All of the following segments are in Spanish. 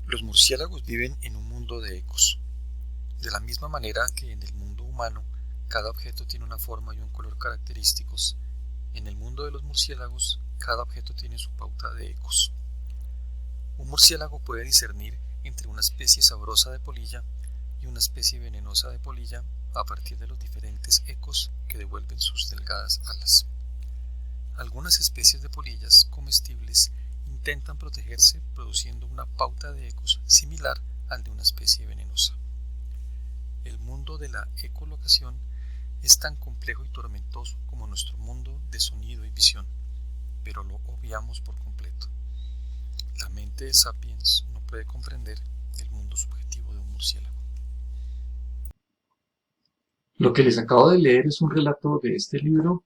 Los murciélagos viven en un mundo de ecos. De la misma manera que en el mundo humano cada objeto tiene una forma y un color característicos, en el mundo de los murciélagos cada objeto tiene su pauta de ecos. Un murciélago puede discernir entre una especie sabrosa de polilla y una especie venenosa de polilla a partir de los diferentes ecos que devuelven sus delgadas alas. Algunas especies de polillas comestibles intentan protegerse produciendo una pauta de ecos similar al de una especie venenosa. El mundo de la ecolocación es tan complejo y tormentoso como nuestro mundo de sonido y visión, pero lo obviamos por completo. La mente de Sapiens no puede comprender el mundo subjetivo de un murciélago. Lo que les acabo de leer es un relato de este libro,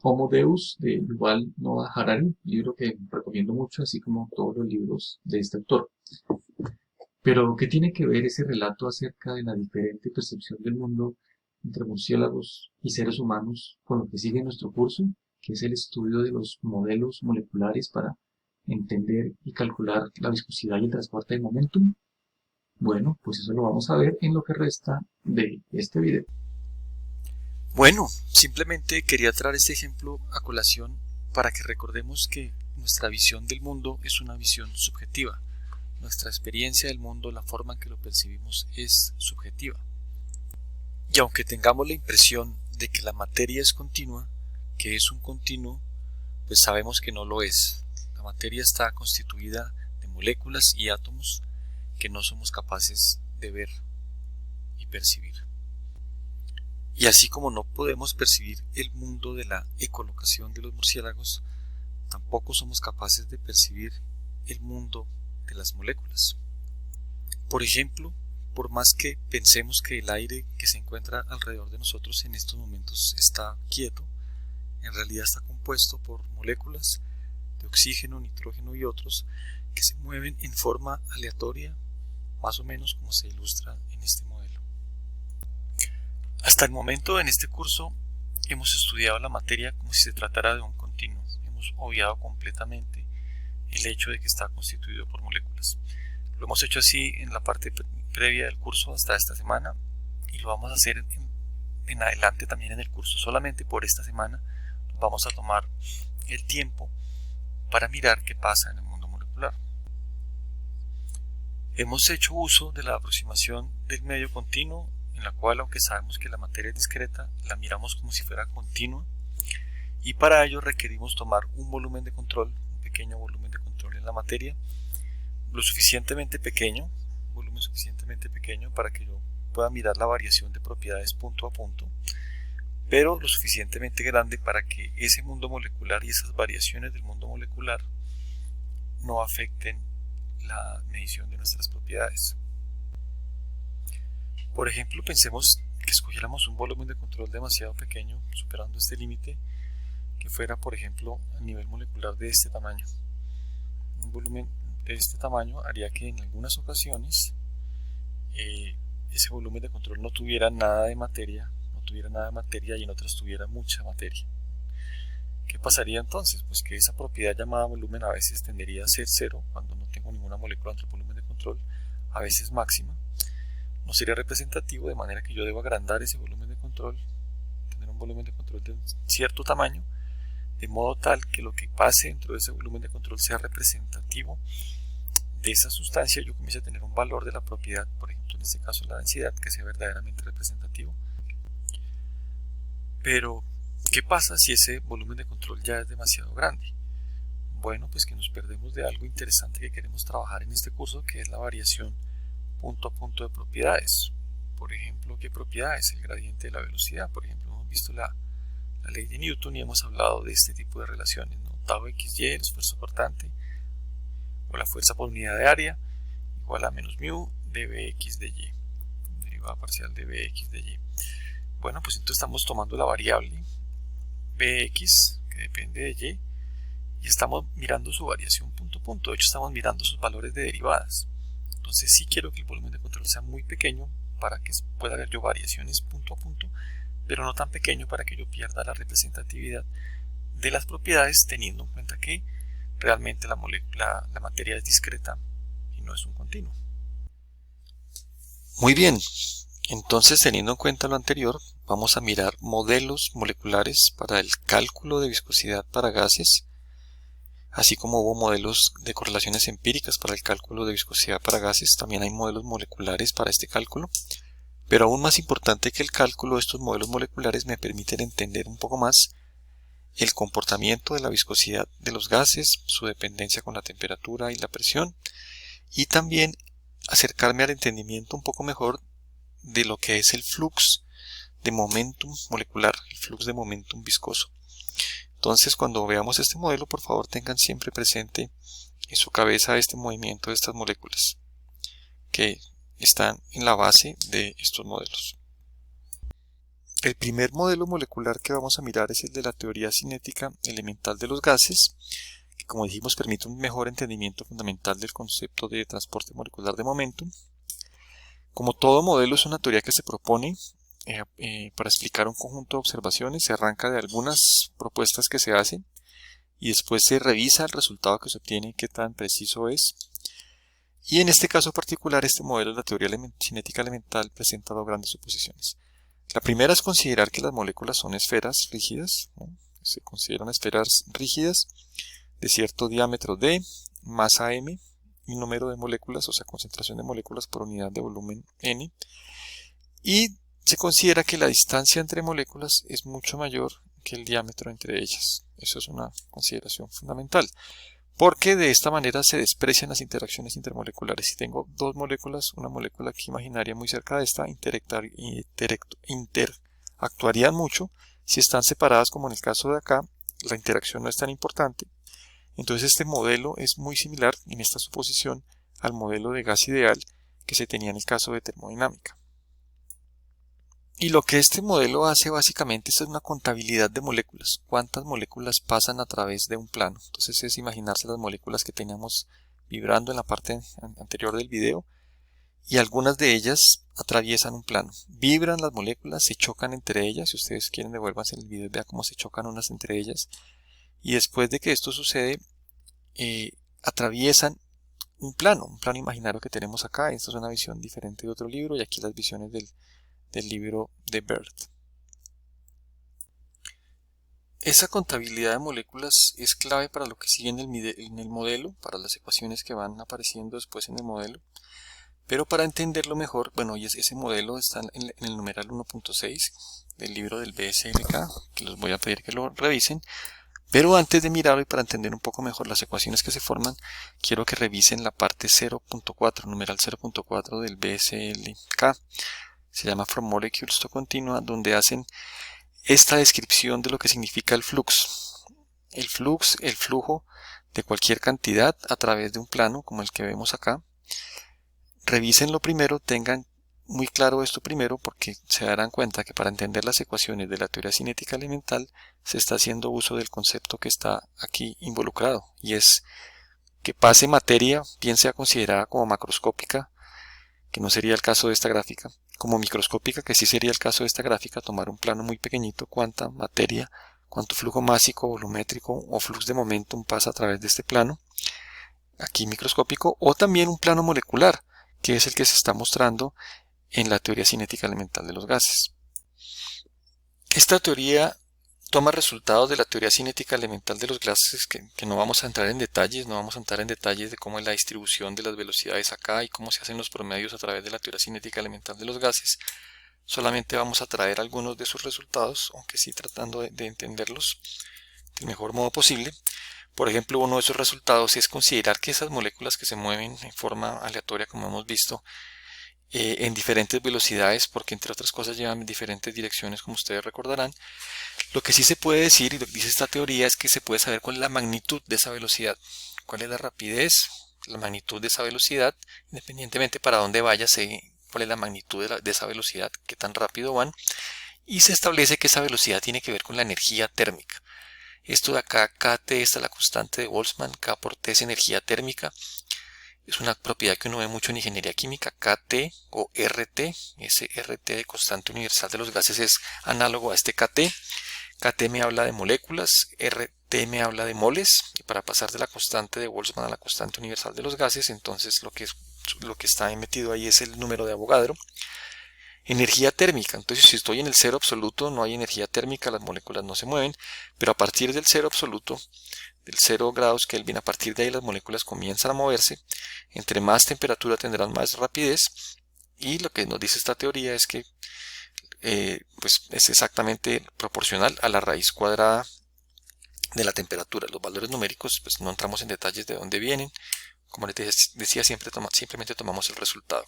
Homo Deus, de Yuval Noah Harari, un libro que recomiendo mucho, así como todos los libros de este autor. Pero, ¿qué tiene que ver ese relato acerca de la diferente percepción del mundo entre murciélagos y seres humanos con lo que sigue en nuestro curso, que es el estudio de los modelos moleculares para entender y calcular la viscosidad y el transporte de momentum? Bueno, pues eso lo vamos a ver en lo que resta de este video. Bueno, simplemente quería traer este ejemplo a colación para que recordemos que nuestra visión del mundo es una visión subjetiva. Nuestra experiencia del mundo, la forma en que lo percibimos, es subjetiva. Y aunque tengamos la impresión de que la materia es continua, que es un continuo, pues sabemos que no lo es. La materia está constituida de moléculas y átomos que no somos capaces de ver y percibir. Y así como no podemos percibir el mundo de la ecolocación de los murciélagos, tampoco somos capaces de percibir el mundo de las moléculas. Por ejemplo, por más que pensemos que el aire que se encuentra alrededor de nosotros en estos momentos está quieto, en realidad está compuesto por moléculas de oxígeno, nitrógeno y otros que se mueven en forma aleatoria, más o menos como se ilustra en este modelo. Hasta el momento en este curso hemos estudiado la materia como si se tratara de un continuo. Hemos obviado completamente el hecho de que está constituido por moléculas. Lo hemos hecho así en la parte previa del curso hasta esta semana y lo vamos a hacer en adelante también en el curso. Solamente por esta semana vamos a tomar el tiempo para mirar qué pasa en el mundo molecular. Hemos hecho uso de la aproximación del medio continuo, en la cual, aunque sabemos que la materia es discreta, la miramos como si fuera continua, y para ello requerimos tomar un volumen de control, un pequeño volumen de control en la materia, lo suficientemente pequeño, un volumen suficientemente pequeño para que yo pueda mirar la variación de propiedades punto a punto, pero lo suficientemente grande para que ese mundo molecular y esas variaciones del mundo molecular no afecten la medición de nuestras propiedades. Por ejemplo, pensemos que escogiéramos un volumen de control demasiado pequeño, superando este límite, que fuera, por ejemplo, a nivel molecular de este tamaño. Un volumen de este tamaño haría que en algunas ocasiones ese volumen de control no tuviera nada de materia, y en otras tuviera mucha materia. ¿Qué pasaría entonces? Pues que esa propiedad llamada volumen a veces tendería a ser cero cuando no tengo ninguna molécula entre el volumen de control, a veces máxima. No sería representativo, de manera que yo debo agrandar ese volumen de control, tener un volumen de control de un cierto tamaño, de modo tal que lo que pase dentro de ese volumen de control sea representativo de esa sustancia y yo comience a tener un valor de la propiedad, por ejemplo en este caso la densidad, que sea verdaderamente representativo. Pero, ¿qué pasa si ese volumen de control ya es demasiado grande? Bueno, pues que nos perdemos de algo interesante que queremos trabajar en este curso, que es la variación punto a punto de propiedades. Por ejemplo, ¿qué propiedades? El gradiente de la velocidad. Por ejemplo, hemos visto la ley de Newton y hemos hablado de este tipo de relaciones, ¿no? Tau xy, el esfuerzo cortante, o la fuerza por unidad de área, igual a menos mu de bx de y, derivada parcial de bx de y. Bueno, pues entonces estamos tomando la variable bx, que depende de y, y estamos mirando su variación punto a punto. De hecho, estamos mirando sus valores de derivadas. Entonces sí quiero que el volumen de control sea muy pequeño para que pueda haber yo variaciones punto a punto, pero no tan pequeño para que yo pierda la representatividad de las propiedades, teniendo en cuenta que realmente la materia es discreta y no es un continuo. Muy bien, entonces teniendo en cuenta lo anterior, vamos a mirar modelos moleculares para el cálculo de viscosidad para gases, así como hubo modelos de correlaciones empíricas para el cálculo de viscosidad para gases, también hay modelos moleculares para este cálculo. Pero aún más importante que el cálculo de estos modelos moleculares me permiten entender un poco más el comportamiento de la viscosidad de los gases, su dependencia con la temperatura y la presión, y también acercarme al entendimiento un poco mejor de lo que es el flux de momentum molecular, el flux de momentum viscoso. Entonces, cuando veamos este modelo, por favor tengan siempre presente en su cabeza este movimiento de estas moléculas que están en la base de estos modelos. El primer modelo molecular que vamos a mirar es el de la teoría cinética elemental de los gases, que como dijimos permite un mejor entendimiento fundamental del concepto de transporte molecular de momentum. Como todo modelo es una teoría que se propone para explicar un conjunto de observaciones, se arranca de algunas propuestas que se hacen y después se revisa el resultado que se obtiene y qué tan preciso es. Y en este caso particular, este modelo de la teoría cinética elemental presenta dos grandes suposiciones. La primera es considerar que las moléculas son esferas rígidas, ¿no? Se consideran esferas rígidas de cierto diámetro d, masa m y número de moléculas, o sea, concentración de moléculas por unidad de volumen n. Y se considera que la distancia entre moléculas es mucho mayor que el diámetro entre ellas. Eso es una consideración fundamental, porque de esta manera se desprecian las interacciones intermoleculares. Si tengo dos moléculas, una molécula aquí imaginaria muy cerca de esta, interactuarían mucho. Si están separadas, como en el caso de acá, la interacción no es tan importante. Entonces este modelo es muy similar en esta suposición al modelo de gas ideal que se tenía en el caso de termodinámica. Y lo que este modelo hace básicamente es una contabilidad de moléculas. ¿Cuántas moléculas pasan a través de un plano? Entonces es imaginarse las moléculas que teníamos vibrando en la parte anterior del video y algunas de ellas atraviesan un plano. Vibran las moléculas, se chocan entre ellas. Si ustedes quieren, devuélvanse el video y vean cómo se chocan unas entre ellas. Y después de que esto sucede, atraviesan un plano imaginario que tenemos acá. Esta es una visión diferente de otro libro y aquí las visiones del libro de Bert. Esa contabilidad de moléculas es clave para lo que sigue en el modelo, para las ecuaciones que van apareciendo después en el modelo. Pero para entenderlo mejor, bueno, y ese modelo está en el numeral 1.6 del libro del BSLK, que les voy a pedir que lo revisen. Pero antes de mirarlo y para entender un poco mejor las ecuaciones que se forman, quiero que revisen la parte 0.4, numeral 0.4 del BSLK. Se llama From Molecules to Continua, donde hacen esta descripción de lo que significa el flux. El flux, el flujo de cualquier cantidad a través de un plano, como el que vemos acá. Revísenlo primero, tengan muy claro esto primero, porque se darán cuenta que para entender las ecuaciones de la teoría cinética elemental se está haciendo uso del concepto que está aquí involucrado, y es que pase materia, bien sea considerada como macroscópica, que no sería el caso de esta gráfica, como microscópica, que sí sería el caso de esta gráfica, tomar un plano muy pequeñito, cuánta materia, cuánto flujo másico, volumétrico o flux de momentum pasa a través de este plano, aquí microscópico, o también un plano molecular, que es el que se está mostrando en la teoría cinética elemental de los gases. Esta teoría toma resultados de la teoría cinética elemental de los gases que no vamos a entrar en detalles, de cómo es la distribución de las velocidades acá y cómo se hacen los promedios a través de la teoría cinética elemental de los gases. Solamente vamos a traer algunos de sus resultados, aunque sí tratando de entenderlos del mejor modo posible. Por ejemplo, uno de esos resultados es considerar que esas moléculas que se mueven en forma aleatoria, como hemos visto, en diferentes velocidades, porque entre otras cosas llevan en diferentes direcciones, como ustedes recordarán. Lo que sí se puede decir, y lo que dice esta teoría, es que se puede saber cuál es la magnitud de esa velocidad, cuál es la rapidez, la magnitud de esa velocidad, independientemente para dónde vaya, cuál es la magnitud de esa velocidad, qué tan rápido van, y se establece que esa velocidad tiene que ver con la energía térmica. Esto de acá, Kt, esta es la constante de Boltzmann, K por T es energía térmica. Es una propiedad que uno ve mucho en ingeniería química, Kt o RT. Ese RT de constante universal de los gases es análogo a este Kt. Kt me habla de moléculas, RT me habla de moles. Y para pasar de la constante de Boltzmann a la constante universal de los gases, entonces lo que lo que está metido ahí es el número de Avogadro. Energía térmica, entonces si estoy en el cero absoluto no hay energía térmica, las moléculas no se mueven, pero a partir del cero absoluto, del 0 grados Kelvin, a partir de ahí las moléculas comienzan a moverse. Entre más temperatura tendrán más rapidez, y lo que nos dice esta teoría es que pues es exactamente proporcional a la raíz cuadrada de la temperatura. Los valores numéricos, pues no entramos en detalles de dónde vienen, como les decía, simplemente tomamos el resultado.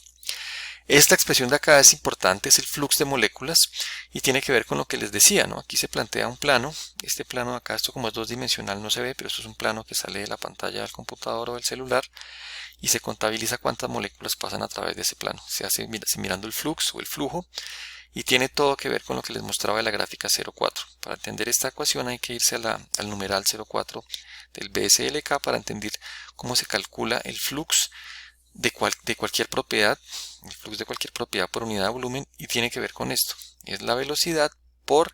Esta expresión de acá es importante, es el flux de moléculas y tiene que ver con lo que les decía, ¿no? Aquí se plantea un plano, este plano de acá, esto como es dos-dimensional no se ve, pero esto es un plano que sale de la pantalla del computador o del celular y se contabiliza cuántas moléculas pasan a través de ese plano. Se hace mirando el flux o el flujo y tiene todo que ver con lo que les mostraba de la gráfica 0,4. Para entender esta ecuación hay que irse al numeral 0,4 del BSLK para entender cómo se calcula el flux de cualquier propiedad, el flux de cualquier propiedad por unidad de volumen, y tiene que ver con esto. Es la velocidad por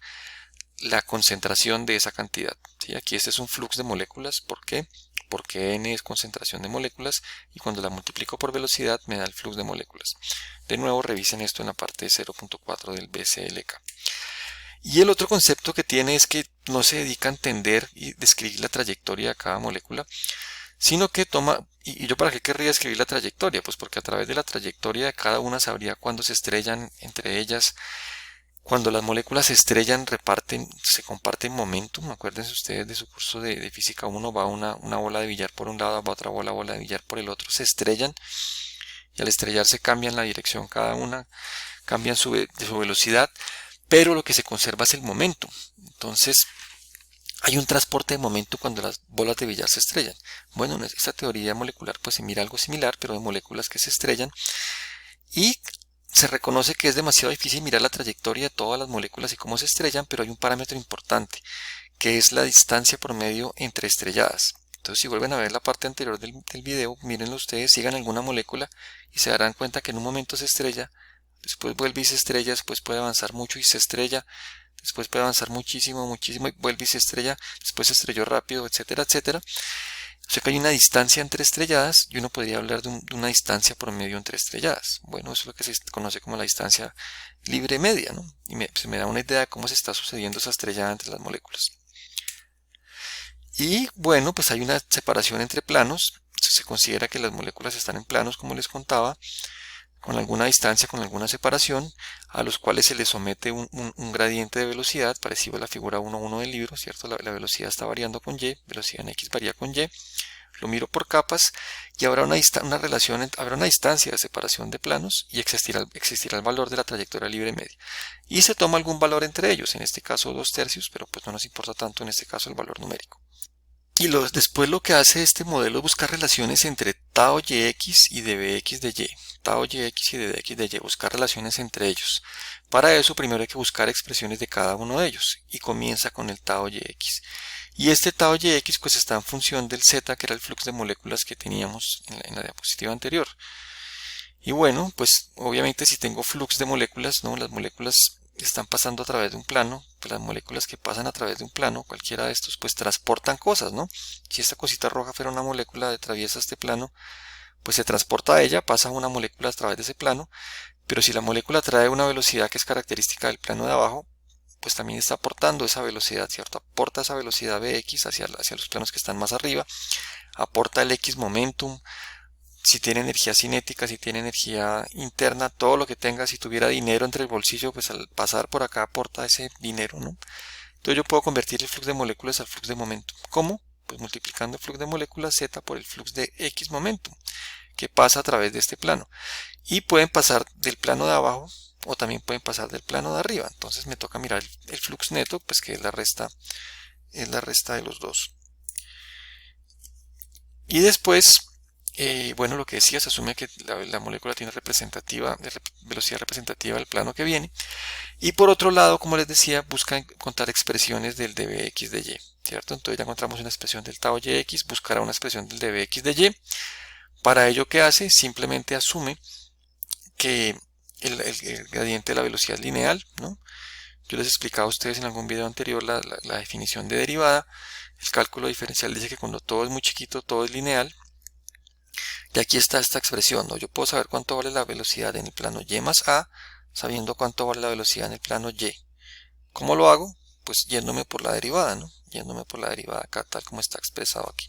la concentración de esa cantidad. ¿Sí? Aquí este es un flux de moléculas. ¿Por qué? Porque n es concentración de moléculas y cuando la multiplico por velocidad me da el flux de moléculas. De nuevo revisen esto en la parte 0.4 del BSLK. Y el otro concepto que tiene es que no se dedica a entender y describir la trayectoria de cada molécula, sino que toma, y yo para qué querría escribir la trayectoria, pues porque a través de la trayectoria de cada una sabría cuándo se estrellan entre ellas. Cuando las moléculas se estrellan se comparten momentum. Acuérdense ustedes de su curso de física 1, va una bola de billar por un lado, va otra bola de billar por el otro, se estrellan y al estrellarse cambian la dirección cada una, cambian su velocidad, pero lo que se conserva es el momentum. Entonces hay un transporte de momento cuando las bolas de billar se estrellan. Bueno, en esta teoría molecular pues se mira algo similar, pero de moléculas que se estrellan, y se reconoce que es demasiado difícil mirar la trayectoria de todas las moléculas y cómo se estrellan, pero hay un parámetro importante, que es la distancia promedio entre estrelladas. Entonces si vuelven a ver la parte anterior del video, mírenlo ustedes, sigan alguna molécula y se darán cuenta que en un momento se estrella, después vuelve y se estrella, después puede avanzar mucho y se estrella, después puede avanzar muchísimo y vuelve y se estrella, después se estrelló rápido, etcétera, etcétera. O sea que hay una distancia entre estrelladas y uno podría hablar de una distancia promedio entre estrelladas. Bueno, eso es lo que se conoce como la distancia libre media, ¿no? Y se me da una idea de cómo se está sucediendo esa estrellada entre las moléculas. Y bueno, pues hay una separación entre planos. Se considera que las moléculas están en planos, como les contaba, con alguna distancia, con alguna separación, a los cuales se les somete un gradiente de velocidad, parecido a la figura 1.1 del libro, ¿cierto? La velocidad está variando con y, velocidad en x varía con y. Lo miro por capas y habrá una distancia de separación de planos y existirá el valor de la trayectoria libre media. Y se toma algún valor entre ellos, en este caso 2/3, pero pues no nos importa tanto en este caso el valor numérico. Y después lo que hace este modelo es buscar relaciones entre tau yx y dbx de y. Tau yx y dbx de y, buscar relaciones entre ellos. Para eso primero hay que buscar expresiones de cada uno de ellos y comienza con el tau yx. Y este tau yx pues está en función del z, que era el flux de moléculas que teníamos en la diapositiva anterior. Y bueno, pues obviamente si tengo flux de moléculas, ¿no? Las moléculas están pasando a través de un plano, pues las moléculas que pasan a través de un plano, cualquiera de estos, pues transportan cosas, ¿no? Si esta cosita roja fuera una molécula que atraviesa este plano, pues se transporta a ella, pasa una molécula a través de ese plano, pero si la molécula trae una velocidad que es característica del plano de abajo, pues también está aportando esa velocidad, ¿cierto? Aporta esa velocidad Vx hacia los planos que están más arriba, aporta el X momentum. Si tiene energía cinética, si tiene energía interna, todo lo que tenga, si tuviera dinero entre el bolsillo, pues al pasar por acá aporta ese dinero, ¿no? Entonces yo puedo convertir el flux de moléculas al flux de momentum. ¿Cómo? Pues multiplicando el flux de moléculas z por el flux de x momentum, que pasa a través de este plano. Y pueden pasar del plano de abajo o también pueden pasar del plano de arriba. Entonces me toca mirar el flux neto, pues que es la resta de los dos. Y después, bueno, lo que decía, se asume que la molécula tiene velocidad representativa del plano que viene. Y por otro lado, como les decía, busca encontrar expresiones del dbx de y, ¿cierto? Entonces ya encontramos una expresión del tau yx, buscará una expresión del dbx de y. Para ello, ¿qué hace? Simplemente asume que el gradiente de la velocidad es lineal, ¿no? Yo les he explicado a ustedes en algún video anterior la definición de derivada. El cálculo diferencial dice que cuando todo es muy chiquito, todo es lineal. Y aquí está esta expresión, ¿no? Yo puedo saber cuánto vale la velocidad en el plano y más a, sabiendo cuánto vale la velocidad en el plano y. ¿Cómo lo hago? Pues yéndome por la derivada, ¿no? Yéndome por la derivada acá, tal como está expresado aquí.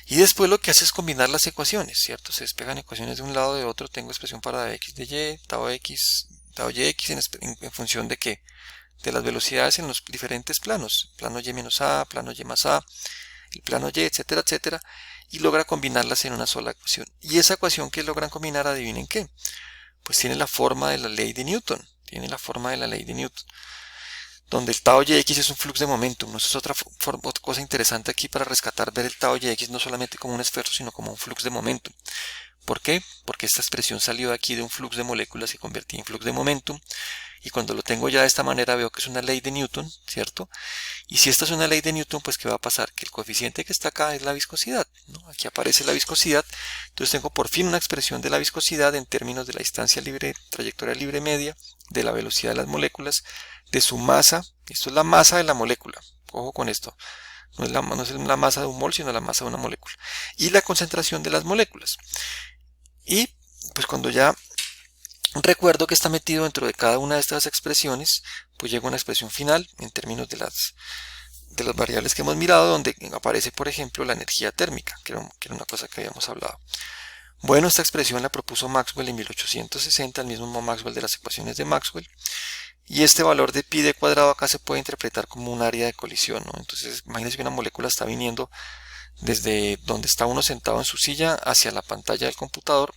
Y después lo que hace es combinar las ecuaciones, ¿cierto? Se despegan ecuaciones de un lado de otro. Tengo expresión para x de y, tau y x en función de qué? De las velocidades en los diferentes planos. Plano y menos a, plano y más a, el plano y, etcétera, etcétera. Y logra combinarlas en una sola ecuación. Y esa ecuación que logran combinar, adivinen qué. Pues tiene la forma de la ley de Newton. Tiene la forma de la ley de Newton. Donde el tau y x es un flux de momentum. ¿No? Eso es otra cosa interesante aquí para rescatar, ver el tau y x no solamente como un esfuerzo, sino como un flux de momentum. ¿Por qué? Porque esta expresión salió de aquí de un flux de moléculas y convertí en flux de momentum. Y cuando lo tengo ya de esta manera veo que es una ley de Newton, ¿cierto? Y si esta es una ley de Newton, pues ¿qué va a pasar? Que el coeficiente que está acá es la viscosidad, ¿no? Aquí aparece la viscosidad. Entonces tengo por fin una expresión de la viscosidad en términos de la distancia libre, trayectoria libre media, de la velocidad de las moléculas, de su masa. Esto es la masa de la molécula. Ojo con esto. No es la masa de un mol, sino la masa de una molécula. Y la concentración de las moléculas. Y pues cuando ya recuerdo que está metido dentro de cada una de estas expresiones, pues llega una expresión final en términos de las variables que hemos mirado, donde aparece, por ejemplo, la energía térmica, que era una cosa que habíamos hablado. Bueno, esta expresión la propuso Maxwell en 1860, el mismo Maxwell de las ecuaciones de Maxwell, y este valor de pi d cuadrado acá se puede interpretar como un área de colisión, ¿no? Entonces, imagínense que una molécula está viniendo desde donde está uno sentado en su silla hacia la pantalla del computador.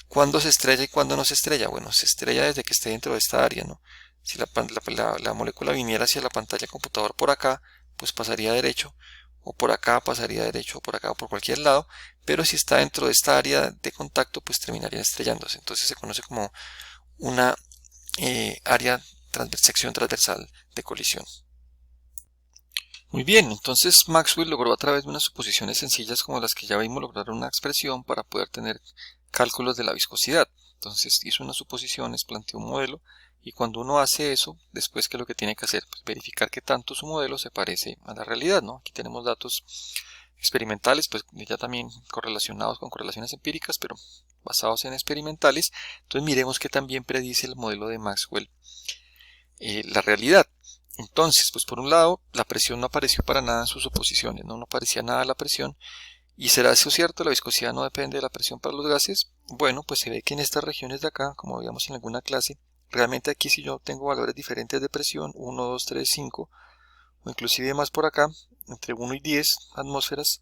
¿Cuándo se estrella y cuándo no se estrella? Bueno, se estrella desde que esté dentro de esta área, ¿no? Si la molécula viniera hacia la pantalla del computador por acá, pues pasaría derecho, o por acá pasaría derecho, o por acá, o por cualquier lado, pero si está dentro de esta área de contacto, pues terminaría estrellándose. Entonces se conoce como una sección transversal de colisión. Muy bien, entonces Maxwell logró a través de unas suposiciones sencillas como las que ya vimos lograr una expresión para poder tener cálculos de la viscosidad. Entonces hizo unas suposiciones, planteó un modelo, y cuando uno hace eso, después ¿qué es lo que tiene que hacer? Pues verificar que tanto su modelo se parece a la realidad, ¿no? Aquí tenemos datos experimentales, pues ya también correlacionados con correlaciones empíricas, pero basados en experimentales. Entonces miremos que también predice el modelo de Maxwell la realidad. Entonces, pues por un lado, la presión no apareció para nada en sus suposiciones, no aparecía nada la presión. ¿Y será eso cierto? ¿La viscosidad no depende de la presión para los gases? Bueno, pues se ve que en estas regiones de acá, como veíamos en alguna clase, realmente aquí si yo tengo valores diferentes de presión, 1, 2, 3, 5, o inclusive más por acá, entre 1 y 10 atmósferas,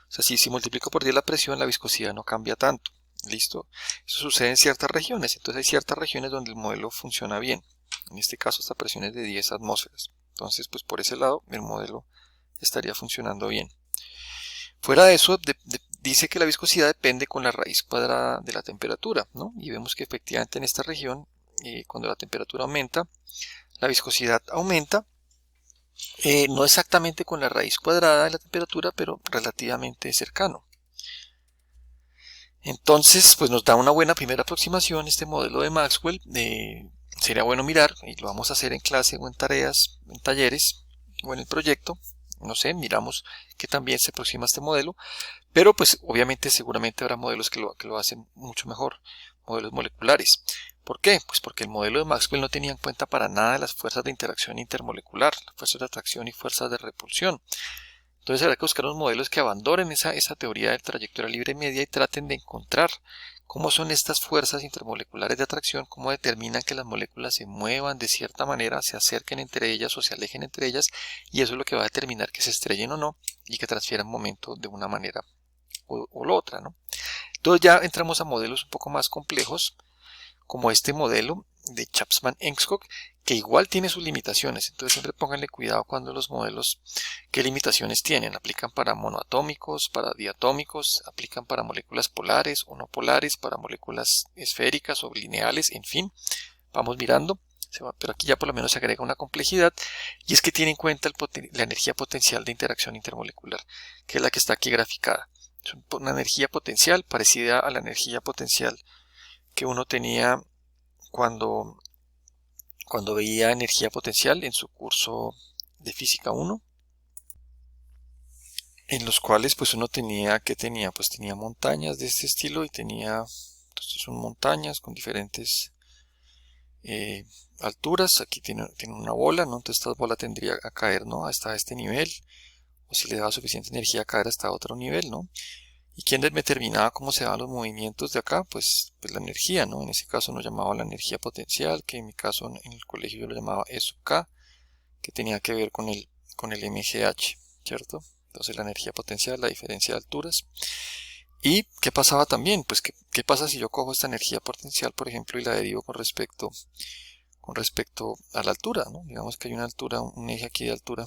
o sea, si multiplico por 10 la presión, la viscosidad no cambia tanto. ¿Listo? Eso sucede en ciertas regiones, entonces hay ciertas regiones donde el modelo funciona bien. En este caso esta presión es de 10 atmósferas. Entonces, pues por ese lado, el modelo estaría funcionando bien. Fuera de eso, dice que la viscosidad depende con la raíz cuadrada de la temperatura, ¿no? Y vemos que efectivamente en esta región, cuando la temperatura aumenta, la viscosidad aumenta, no exactamente con la raíz cuadrada de la temperatura, pero relativamente cercano. Entonces, pues nos da una buena primera aproximación este modelo de Maxwell. Sería bueno mirar, y lo vamos a hacer en clase o en tareas, en talleres o en el proyecto. No sé, miramos que también se aproxima a este modelo, pero pues obviamente seguramente habrá modelos que lo hacen mucho mejor, modelos moleculares. ¿Por qué? Pues porque el modelo de Maxwell no tenía en cuenta para nada las fuerzas de interacción intermolecular, las fuerzas de atracción y fuerzas de repulsión. Entonces habrá que buscar unos modelos que abandonen esa teoría de trayectoria libre media y traten de encontrar cómo son estas fuerzas intermoleculares de atracción, cómo determinan que las moléculas se muevan de cierta manera, se acerquen entre ellas o se alejen entre ellas, y eso es lo que va a determinar que se estrellen o no y que transfieran momento de una manera o la otra, ¿no? Entonces ya entramos a modelos un poco más complejos, como este modelo de Chapman-Enskog, que igual tiene sus limitaciones. Entonces siempre pónganle cuidado cuando los modelos, qué limitaciones tienen. Aplican para monoatómicos, para diatómicos, aplican para moléculas polares o no polares, para moléculas esféricas o lineales, en fin, vamos mirando. Pero aquí ya por lo menos se agrega una complejidad, y es que tiene en cuenta la energía potencial de interacción intermolecular, que es la que está aquí graficada. Es una energía potencial parecida a la energía potencial que uno tenía cuando veía energía potencial en su curso de física 1. en los cuales pues uno tenía, ¿qué tenía? Pues tenía montañas de este estilo y tenía, entonces son montañas con diferentes alturas. Aquí tiene una bola, ¿no? Entonces esta bola tendría a caer, ¿no? Hasta este nivel, o si le daba suficiente energía a caer hasta otro nivel, ¿no? ¿Y quién determinaba cómo se daban los movimientos de acá? Pues la energía, ¿no? En ese caso nos llamaba la energía potencial, que en mi caso en el colegio yo lo llamaba E sub K, que tenía que ver con el MGH, ¿cierto? Entonces la energía potencial, la diferencia de alturas. ¿Y qué pasaba también? Pues ¿qué pasa si yo cojo esta energía potencial, por ejemplo, y la derivo con respecto a la altura, ¿no? Digamos que hay una altura, un eje aquí de altura,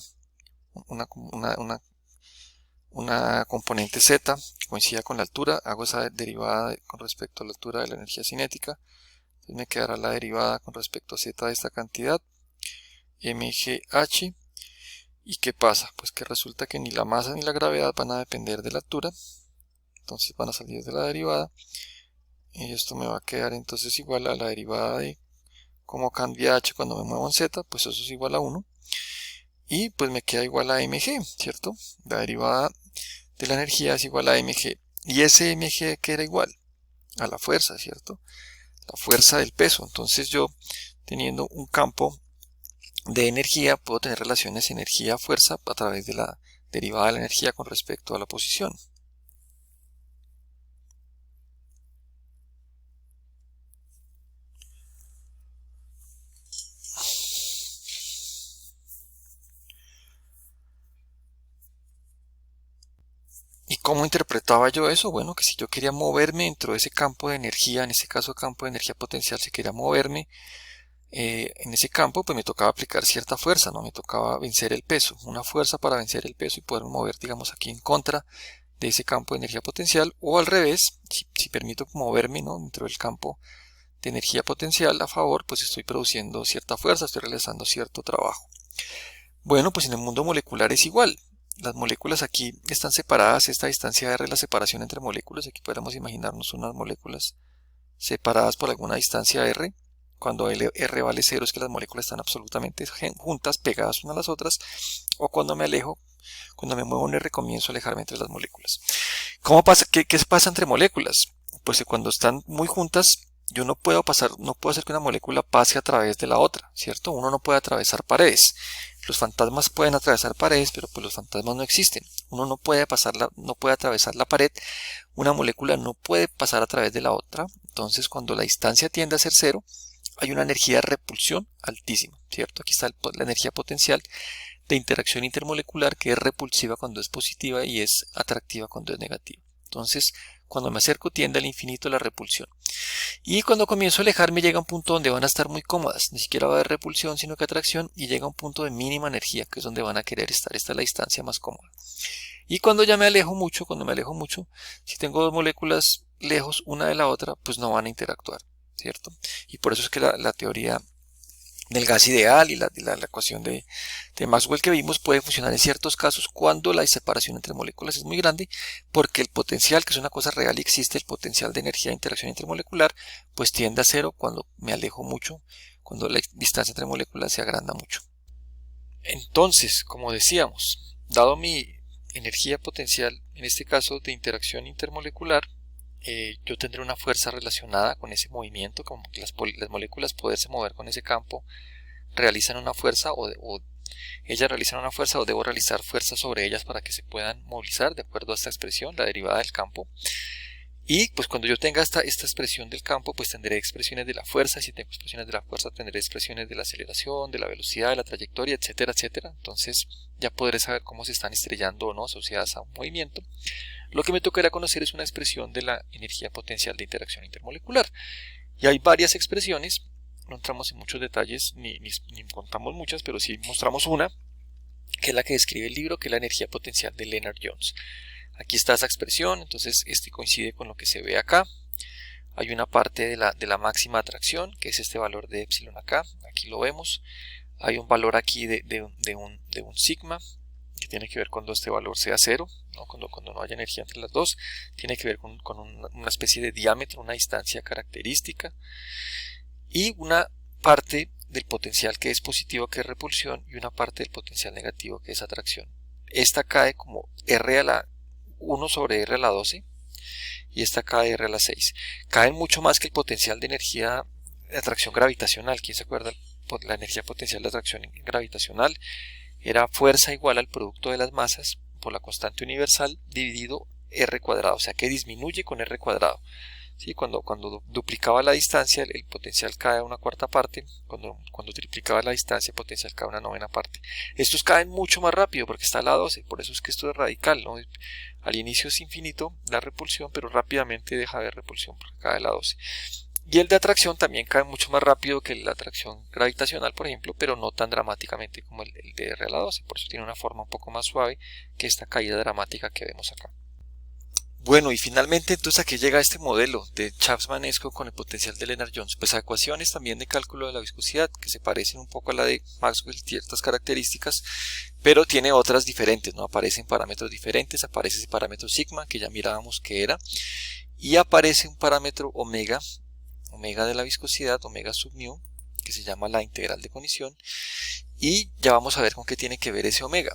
una componente z que coincida con la altura, hago esa derivada con respecto a la altura de la energía cinética, entonces me quedará la derivada con respecto a z de esta cantidad, mgh. ¿Y qué pasa? Pues que resulta que ni la masa ni la gravedad van a depender de la altura, entonces van a salir de la derivada, y esto me va a quedar entonces igual a la derivada de cómo cambia h cuando me muevo en z, pues eso es igual a 1, y pues me queda igual a mg, ¿cierto? La derivada de la energía es igual a mg, y ese mg que era igual a la fuerza, ¿cierto? La fuerza del peso. Entonces yo, teniendo un campo de energía, puedo tener relaciones energía-fuerza a través de la derivada de la energía con respecto a la posición. ¿Y cómo interpretaba yo eso? Bueno, que si yo quería moverme dentro de ese campo de energía, en este caso campo de energía potencial, si quería moverme en ese campo, pues me tocaba aplicar cierta fuerza, ¿no? Me tocaba vencer el peso, una fuerza para vencer el peso y poder mover, digamos, aquí en contra de ese campo de energía potencial, o al revés, si permito moverme, ¿no? Dentro del campo de energía potencial a favor, pues estoy produciendo cierta fuerza, estoy realizando cierto trabajo. Bueno, pues en el mundo molecular es igual. Las moléculas aquí están separadas, esta distancia R es la separación entre moléculas. Aquí podemos imaginarnos unas moléculas separadas por alguna distancia R. Cuando R vale 0 es que las moléculas están absolutamente juntas, pegadas unas a las otras. O cuando me alejo, cuando me muevo en R, comienzo a alejarme entre las moléculas. ¿Cómo pasa? ¿Qué pasa entre moléculas? Pues que cuando están muy juntas, yo no puedo hacer que una molécula pase a través de la otra, ¿cierto? Uno no puede atravesar paredes. Los fantasmas pueden atravesar paredes, pero pues los fantasmas no existen. Uno no puede atravesar la pared. Una molécula no puede pasar a través de la otra. Entonces, cuando la distancia tiende a ser 0, hay una energía de repulsión altísima, ¿cierto? Aquí está la energía potencial de interacción intermolecular, que es repulsiva cuando es positiva y es atractiva cuando es negativa. Entonces, cuando me acerco tiende al infinito la repulsión. Y cuando comienzo a alejarme llega a un punto donde van a estar muy cómodas. Ni siquiera va a haber repulsión, sino que atracción, y llega a un punto de mínima energía, que es donde van a querer estar. Esta es la distancia más cómoda. Y cuando ya me alejo mucho, si tengo dos moléculas lejos una de la otra, pues no van a interactuar, ¿cierto? Y por eso es que la teoría del gas ideal y la ecuación de Maxwell que vimos puede funcionar en ciertos casos cuando la separación entre moléculas es muy grande, porque el potencial, que es una cosa real y existe, el potencial de energía de interacción intermolecular, pues tiende a 0 cuando me alejo mucho, cuando la distancia entre moléculas se agranda mucho. Entonces, como decíamos, dado mi energía potencial, en este caso de interacción intermolecular, yo tendré una fuerza relacionada con ese movimiento, como que las moléculas poderse mover con ese campo realizan una fuerza o ellas realizan una fuerza, o debo realizar fuerza sobre ellas para que se puedan movilizar de acuerdo a esta expresión, la derivada del campo. Y pues cuando yo tenga esta expresión del campo, pues tendré expresiones de la fuerza. Si tengo expresiones de la fuerza, tendré expresiones de la aceleración, de la velocidad, de la trayectoria, etcétera, etcétera. Entonces ya podré saber cómo se están estrellando o no asociadas a un movimiento. Lo que me tocará conocer es una expresión de la energía potencial de interacción intermolecular. Y hay varias expresiones, no entramos en muchos detalles, ni contamos muchas, pero sí mostramos una, que es la que describe el libro, que es la energía potencial de Lennard Jones. Aquí está esa expresión, entonces este coincide con lo que se ve acá. Hay una parte de la máxima atracción, que es este valor de epsilon acá, aquí lo vemos. Hay un valor aquí de un sigma, que tiene que ver cuando este valor sea 0, ¿no? Cuando no haya energía entre las dos. Tiene que ver con una especie de diámetro, una distancia característica. Y una parte del potencial que es positivo, que es repulsión, y una parte del potencial negativo, que es atracción. esta cae como R a la 1 sobre R a la 12 y esta cae R a la 6. Caen mucho más que el potencial de energía de atracción gravitacional. ¿Quién se acuerda? La energía potencial de atracción gravitacional era fuerza igual al producto de las masas por la constante universal dividido R cuadrado, o sea que disminuye con R cuadrado. ¿Sí? Cuando duplicaba la distancia, el potencial cae a una cuarta parte. Cuando triplicaba la distancia, el potencial cae a una novena parte. Estos caen mucho más rápido porque está a la 12, por eso es que esto es radical, ¿no? Al inicio es infinito la repulsión, pero rápidamente deja de haber repulsión porque cae a la 12. Y el de atracción también cae mucho más rápido que la atracción gravitacional, por ejemplo, pero no tan dramáticamente como el de R a la 12. Por eso tiene una forma un poco más suave que esta caída dramática que vemos acá. Bueno, y finalmente entonces aquí llega este modelo de Chapman-Enskog con el potencial de Lennard-Jones, pues a ecuaciones también de cálculo de la viscosidad que se parecen un poco a la de Maxwell, ciertas características, pero tiene otras diferentes, ¿no? Aparecen parámetros diferentes, aparece ese parámetro sigma que ya mirábamos que era, y aparece un parámetro omega de la viscosidad, omega sub mu, que se llama la integral de conición, y ya vamos a ver con qué tiene que ver ese omega.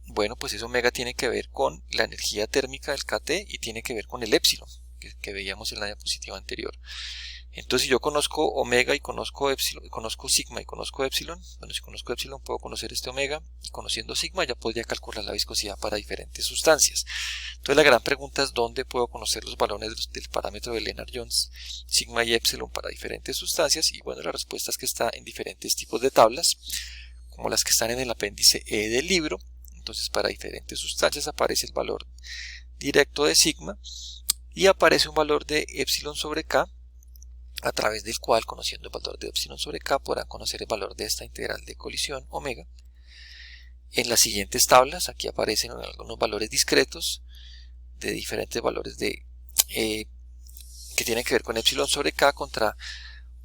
Bueno, pues ese omega tiene que ver con la energía térmica del kT y tiene que ver con el épsilon que veíamos en la diapositiva anterior. Entonces, si yo conozco omega y conozco épsilon, conozco sigma y conozco épsilon, bueno, si conozco épsilon puedo conocer este omega y conociendo sigma ya podría calcular la viscosidad para diferentes sustancias. Entonces, la gran pregunta es dónde puedo conocer los valores del parámetro de Lennard-Jones, sigma y épsilon para diferentes sustancias, y bueno, la respuesta es que está en diferentes tipos de tablas, como las que están en el apéndice E del libro. Entonces, para diferentes sustancias aparece el valor directo de sigma y aparece un valor de épsilon sobre K, a través del cual, conociendo el valor de épsilon sobre K, podrán conocer el valor de esta integral de colisión omega. En las siguientes tablas, aquí aparecen algunos valores discretos de diferentes valores que tienen que ver con épsilon sobre K contra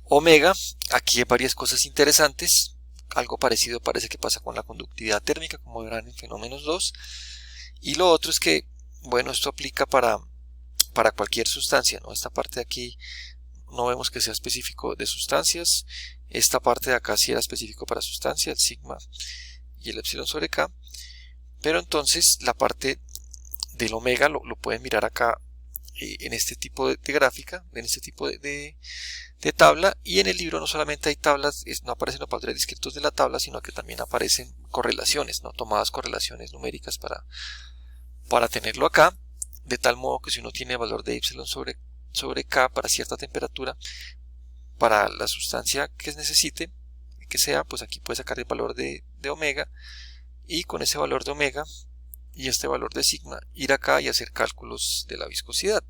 omega. Aquí hay varias cosas interesantes. Algo parecido parece que pasa con la conductividad térmica, como verán en fenómenos 2. Y lo otro es que, bueno, esto aplica para cualquier sustancia, ¿no? Esta parte de aquí no vemos que sea específico de sustancias. Esta parte de acá sí era específico para sustancias, el sigma y el épsilon sobre K. Pero entonces la parte del omega lo pueden mirar acá en este tipo de gráfica, en este tipo de tabla, y en el libro no solamente hay tablas, no aparecen los valores discretos de la tabla, sino que también aparecen correlaciones, ¿no? Tomadas correlaciones numéricas para tenerlo acá, de tal modo que si uno tiene valor de epsilon sobre K para cierta temperatura, para la sustancia que necesite, que sea, pues aquí puede sacar el valor de omega, y con ese valor de omega y este valor de sigma, ir acá y hacer cálculos de la viscosidad.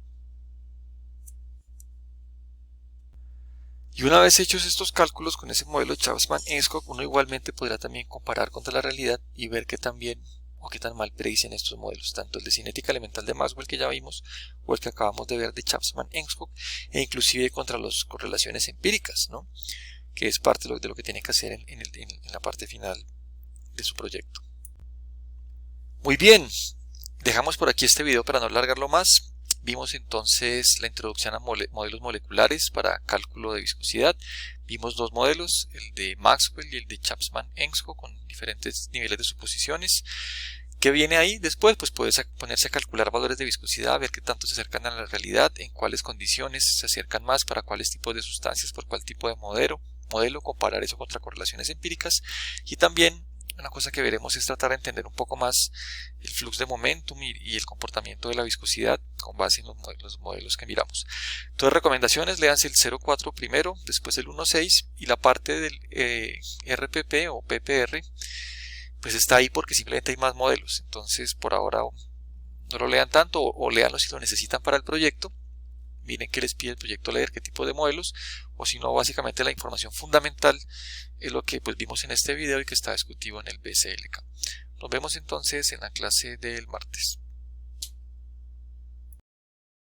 Y una vez hechos estos cálculos con ese modelo de Chapman-Enskog, uno igualmente podrá también comparar contra la realidad y ver qué tan bien o qué tan mal predicen estos modelos, tanto el de cinética elemental de Maxwell que ya vimos, o el que acabamos de ver de Chapman-Enskog, e inclusive contra las correlaciones empíricas, ¿no? Que es parte de lo que tienen que hacer en la parte final de su proyecto. Muy bien, dejamos por aquí este video para no alargarlo más. Vimos entonces la introducción a modelos moleculares para cálculo de viscosidad. Vimos dos modelos, el de Maxwell y el de Chapman-Enskog, con diferentes niveles de suposiciones. ¿Qué viene ahí después? Pues puedes ponerse a calcular valores de viscosidad, ver qué tanto se acercan a la realidad, en cuáles condiciones se acercan más, para cuáles tipos de sustancias, por cuál tipo de modelo, comparar eso contra correlaciones empíricas. Y también una cosa que veremos es tratar de entender un poco más el flux de momentum y el comportamiento de la viscosidad con base en los modelos que miramos. Entonces, recomendaciones: léanse el 0.4 primero, después el 1.6, y la parte del RPP o PPR pues está ahí porque simplemente hay más modelos. Entonces, por ahora no lo lean tanto, o leanlo si lo necesitan para el proyecto. Miren que les pide el proyecto leer qué tipo de modelos, o si no, básicamente la información fundamental es lo que pues vimos en este video y que está discutido en el BCLK. Nos vemos entonces en la clase del martes.